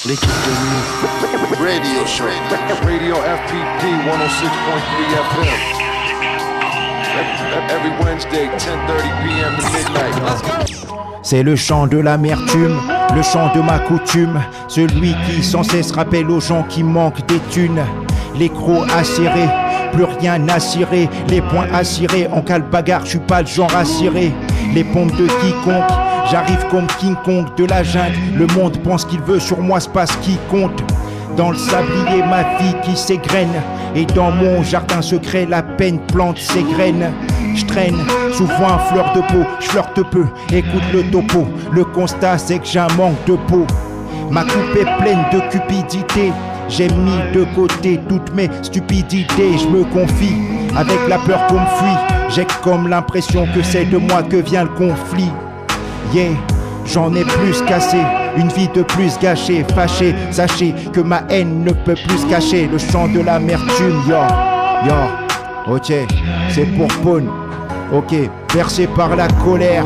l'équipe de nuit. Radio Show. Radio FPD 106.3 FM. Every Wednesday, 10:30 p.m. to midnight. Let's go. C'est le chant de l'amertume, le chant de ma coutume, celui qui sans cesse rappelle aux gens qui manquent des thunes. Les crocs acérés, plus rien à cirer, les poings à cirer, en cas de bagarre, je suis pas le genre à cirer. Les pompes de quiconque, j'arrive comme King Kong de la jungle, le monde pense qu'il veut sur moi, c'est pas ce qui compte. Dans le sablier, ma vie qui s'égrène, et dans mon jardin secret, la peine plante ses graines. Je traîne souvent un fleur de peau, je flirte peu, écoute le topo. Le constat c'est que j'ai un manque de peau. Ma coupe est pleine de cupidité, j'ai mis de côté toutes mes stupidités. Je me confie avec la peur qu'on me fuit, j'ai comme l'impression que c'est de moi que vient le conflit. Yeah, j'en ai plus cassé, une vie de plus gâchée, fâché. Sachez que ma haine ne peut plus cacher le chant de l'amertume. Yo, ok, c'est pour Pone. Ok, bercé par la colère,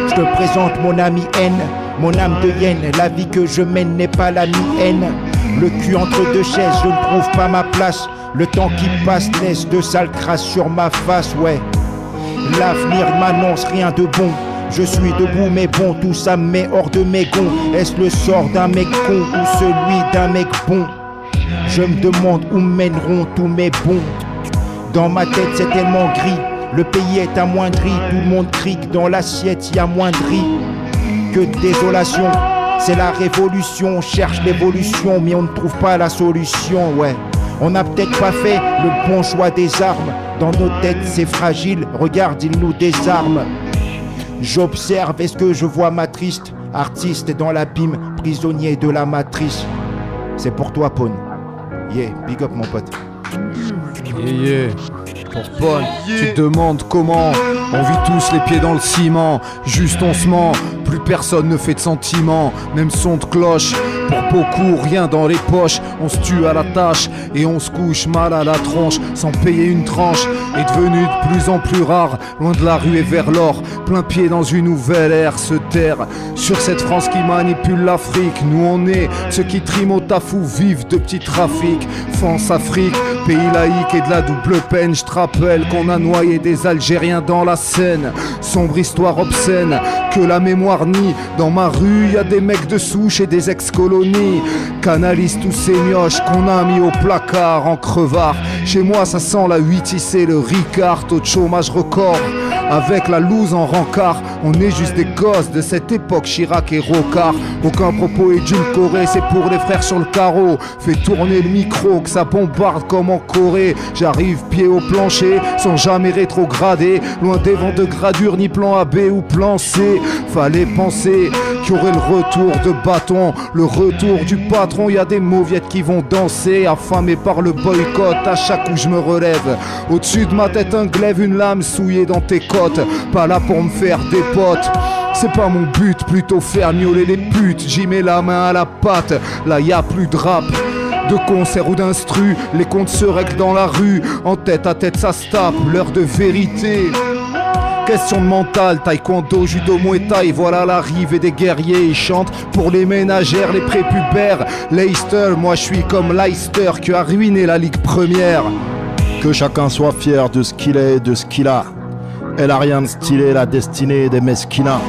je te présente mon ami N, mon âme de hyène. La vie que je mène n'est pas la mienne. Le cul entre deux chaises, je ne trouve pas ma place. Le temps qui passe laisse de sales crasses sur ma face, ouais. L'avenir m'annonce rien de bon. Je suis debout mais bon, tout ça me met hors de mes gonds. Est-ce le sort d'un mec con ou celui d'un mec bon? Je me demande où mèneront tous mes bons. Dans ma tête c'est tellement gris, le pays est amoindri. Tout le monde crie que dans l'assiette y a moins de riz. Que de désolation, c'est la révolution. On cherche l'évolution mais on ne trouve pas la solution, ouais. On n'a peut-être pas fait le bon choix des armes. Dans nos têtes c'est fragile, regarde il nous désarme. J'observe, est-ce que je vois ma triste artiste dans l'abîme, prisonnier de la matrice. C'est pour toi Pone. Yeah, big up mon pote. Yeah. Pour Pone, tu te demandes comment. On vit tous les pieds dans le ciment, juste on se ment. Plus personne ne fait de sentiments, même son de cloche. Pour beaucoup, rien dans les poches. On se tue à la tâche et on se couche mal à la tronche. Sans payer une tranche est devenu de plus en plus rare. Loin de la rue et vers l'or, plein pied dans une nouvelle ère. Se taire sur cette France qui manipule l'Afrique. Nous on est ceux qui triment au tafou, vivent de petits trafics. France Afrique, pays laïque et de la double peine. Je te rappelle qu'on a noyé des Algériens dans la Seine. Sombre histoire obscène que la mémoire nie. Dans ma rue y a des mecs de souche et des ex-colonies. Canalise tous ces mioches qu'on a mis au placard en crevard. Chez moi ça sent la 8 et le Ricard. Taux de chômage record avec la loose en rencard. On est juste des gosses de cette époque, Chirac et Rocard. Aucun propos édulcoré, c'est pour les frères sur le carreau. Fais tourner le micro, que ça bombarde comme en Corée. J'arrive pied au plancher, sans jamais rétrograder. Loin des vents de gradure, ni plan A, B ou plan C. Fallait penser qu'il y aurait le retour de bâton, le retour du patron. Y a des mauviettes qui vont danser, affamés par le boycott. À chaque coup je me relève, au-dessus de ma tête un glaive, une lame souillée dans tes côtes. Pas là pour me faire des potes, c'est pas mon but, plutôt faire miauler les putes. J'y mets la main à la pâte, là y a plus de rap, de concert ou d'instru. Les comptes se règlent dans la rue, en tête à tête ça se tape. L'heure de vérité, question de mental, taekwondo, judo, muay thai. Voilà l'arrivée des guerriers, ils chantent pour les ménagères, les prépubères. Leicester, moi je suis comme Leicester qui a ruiné la Ligue Première. Que chacun soit fier de ce qu'il est et de ce qu'il a. Elle a rien de stylé, la destinée des mesquinas.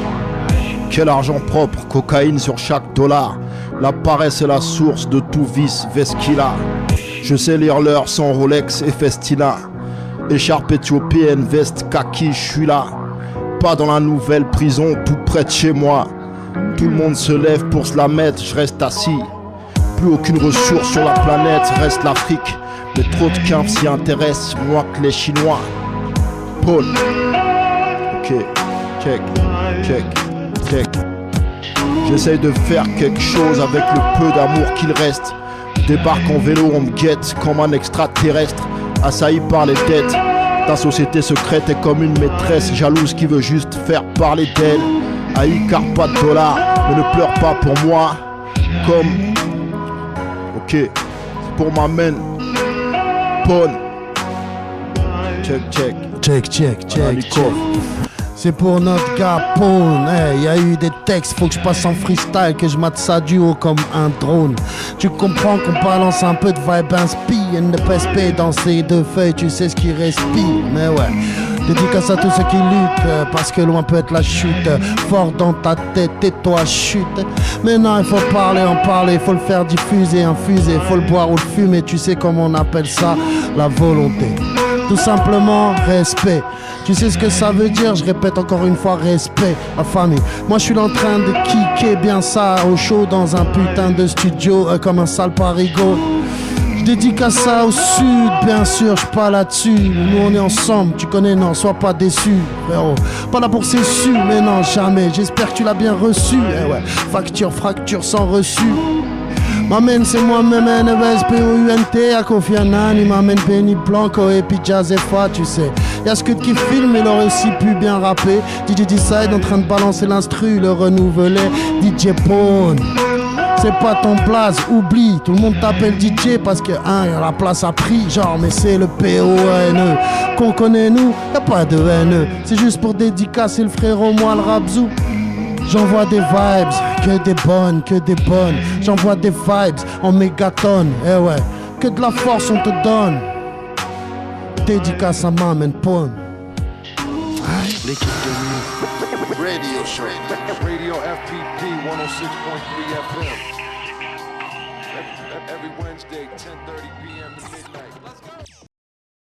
Quel argent propre, cocaïne sur chaque dollar. La paresse est la source de tout vice, vesquila. Je sais lire l'heure sans Rolex et Festina. Écharpe éthiopienne, veste kaki, je suis là. Pas dans la nouvelle prison, tout près de chez moi. Tout le monde se lève pour se la mettre, je reste assis. Plus aucune ressource sur la planète, reste l'Afrique. Mais trop de quinfs s'y intéressent, moins que les Chinois. Pone. Ok, check, check, check. J'essaye de faire quelque chose avec le peu d'amour qu'il reste. Débarque en vélo, on me guette comme un extraterrestre. Assailli par les dettes. Ta société secrète est comme une maîtresse jalouse qui veut juste faire parler d'elle. Haï car pas de dollars, mais ne pleure pas pour moi. Comme... Ok, c'est pour ma main. Pone. Check, check. Check, check, check, check. C'est pour notre gars Pone. Hey, y a eu des textes, faut que je passe en freestyle, que je mate ça du haut comme un drone. Tu comprends qu'on balance un peu de vibe inspi, and de PSP dans ces deux feuilles, tu sais ce qui respire. Mais ouais, dédicace à tous ceux qui luttent, parce que loin peut être la chute. Fort dans ta tête et toi chute. Mais non, il faut parler, en parler, faut le faire diffuser, infuser, faut le boire ou le fumer, tu sais comment on appelle ça, la volonté. Tout simplement, respect. Tu sais ce que ça veut dire, je répète encore une fois, respect, la famille. Moi je suis en train de kicker bien ça au chaud dans un putain de studio comme un sale parigot. Je dédicace ça au sud, bien sûr, je suis pas là-dessus. Nous on est ensemble, tu connais, non, sois pas déçu, frérot. Pas là pour cessu, mais non, jamais. J'espère que tu l'as bien reçu. Eh ouais, facture, fracture sans reçu. M'amène c'est moi-même NVSPOUNT à Kofi Annan, il m'amène Benny Blanco et puis Jazzefa, tu sais. Y'a ce que qui filme, il aurait aussi pu bien rapper. DJ Decide en train de balancer l'instru, le renouvelé DJ Pone. C'est pas ton place, oublie, tout le monde t'appelle DJ parce que la place a pris, genre mais c'est le PONE. Qu'on connaît nous, y'a pas de NE, c'est juste pour dédicacer le frérot moi le Rabzou. J'envoie des vibes, que des bonnes, que des bonnes. J'envoie des vibes en mégatonnes, eh ouais. Que de la force on te donne. Dédicace à Maman Pone. L'équipe de nuit. Radio show. Radio FPP 106.3 FM. Every Wednesday, 10:30 p.m. to midnight. Let's go.